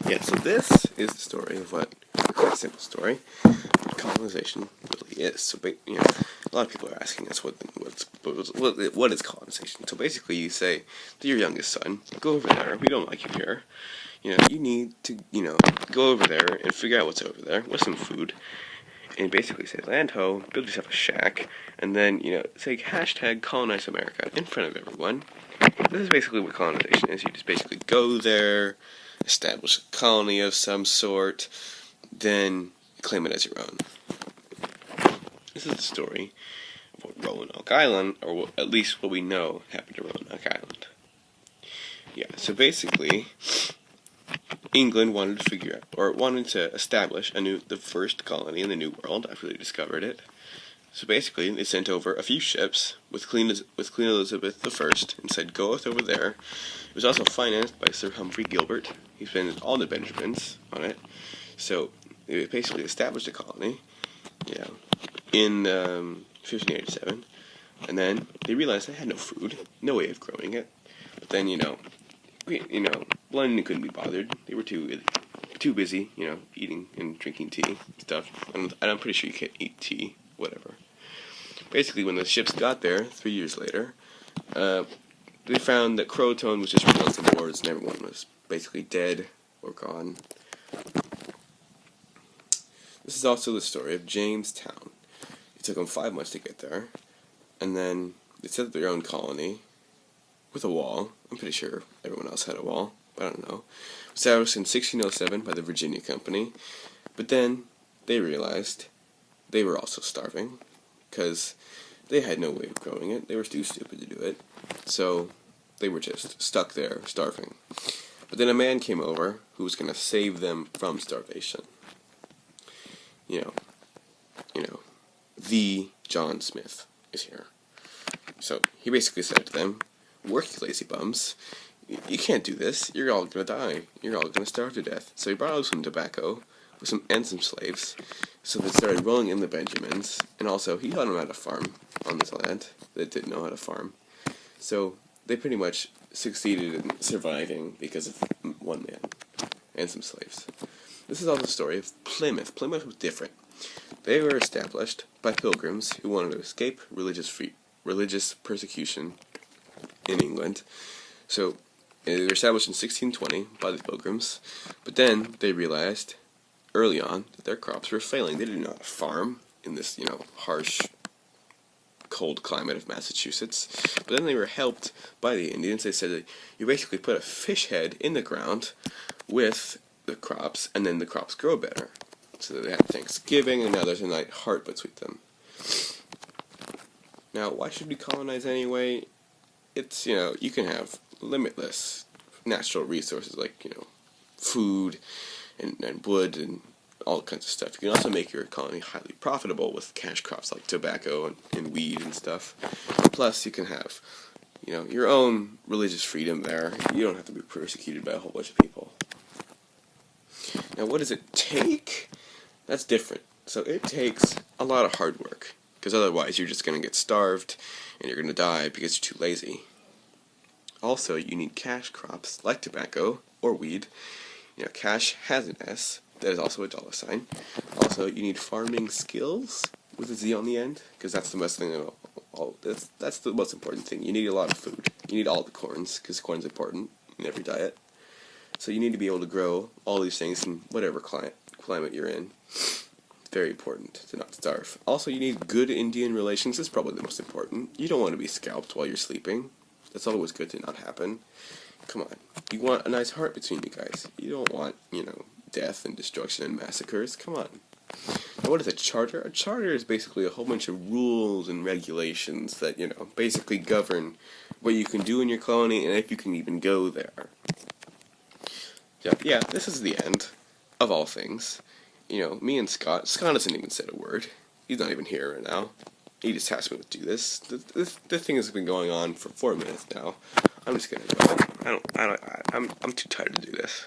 Yeah, so this is the story of what, quite a simple story, colonization really is. So, a lot of people are asking us what is colonization. So basically you say to your youngest son, go over there, we don't like you here. You need to, go over there and figure out what's over there, what's some food, and basically say, land ho, build yourself a shack, and then, say hashtag colonize America in front of everyone. This is basically what colonization is. You just basically go there, establish a colony of some sort, then claim it as your own. This is the story of what Roanoke Island, or at least what we know happened to Roanoke Island. Yeah, so basically, England wanted to establish the first colony in the New World after they discovered it. So basically, they sent over a few ships with Queen Elizabeth I and said, go over there. It was also financed by Sir Humphrey Gilbert. He spent all the Benjamins on it. So they basically established a colony, in 1587. And then they realized they had no food, no way of growing it. But then, London couldn't be bothered. They were too busy, eating and drinking tea and stuff. And I'm pretty sure you can't eat tea, whatever. Basically, when the ships got there, 3 years later, they found that Croatoan was just renouncing wars and everyone was basically dead or gone. This is also the story of Jamestown. It took them 5 months to get there, and then they set up their own colony with a wall. I'm pretty sure everyone else had a wall, but I don't know. It was established in 1607 by the Virginia Company, but then they realized they were also starving, because they had no way of growing it. They were too stupid to do it, so they were just stuck there, starving. But then a man came over who was going to save them from starvation. The John Smith is here. So he basically said to them, work, you lazy bums. You can't do this. You're all going to die. You're all going to starve to death. So he brought out some tobacco and some slaves. So they started rolling in the Benjamins. And also, he taught them how to farm on this land that didn't know how to farm. So they pretty much succeeded in surviving because of one man and some slaves. This is all the story of Plymouth. Plymouth was different. They were established by pilgrims who wanted to escape religious persecution in England. So they were established in 1620 by the pilgrims, but then they realized early on that their crops were failing. They didn't know how to farm in this, harsh, cold climate of Massachusetts. But then they were helped by the Indians. They said that you basically put a fish head in the ground with the crops, and then the crops grow better. So they had Thanksgiving, and now there's a nice heart between them. Now, why should we colonize anyway? It's, you can have limitless natural resources like, food and wood and all kinds of stuff. You can also make your colony highly profitable with cash crops like tobacco and weed and stuff. Plus, you can have, your own religious freedom there. You don't have to be persecuted by a whole bunch of people. Now, what does it take? That's different. So it takes a lot of hard work, because otherwise you're just going to get starved and you're going to die because you're too lazy. Also, you need cash crops like tobacco or weed. Cash has an S. That is also a $sign. Also, you need farming skills with a Z on the end, because that's the best thing of all. That's the most important thing. You need a lot of food. You need all the corns, because corn's important in every diet. So you need to be able to grow all these things in whatever climate you're in. It's very important to not starve. Also, you need good Indian relations. That's probably the most important. You don't want to be scalped while you're sleeping. That's always good to not happen. Come on. You want a nice heart between you guys. You don't want, death and destruction and massacres. Come on. Now, what is a charter? A charter is basically a whole bunch of rules and regulations that, basically govern what you can do in your colony and if you can even go there. Yeah, this is the end of all things. Me and Scott hasn't even said a word. He's not even here right now. He just asked me to do this. This thing has been going on for 4 minutes now. I'm just gonna go. I'm too tired to do this.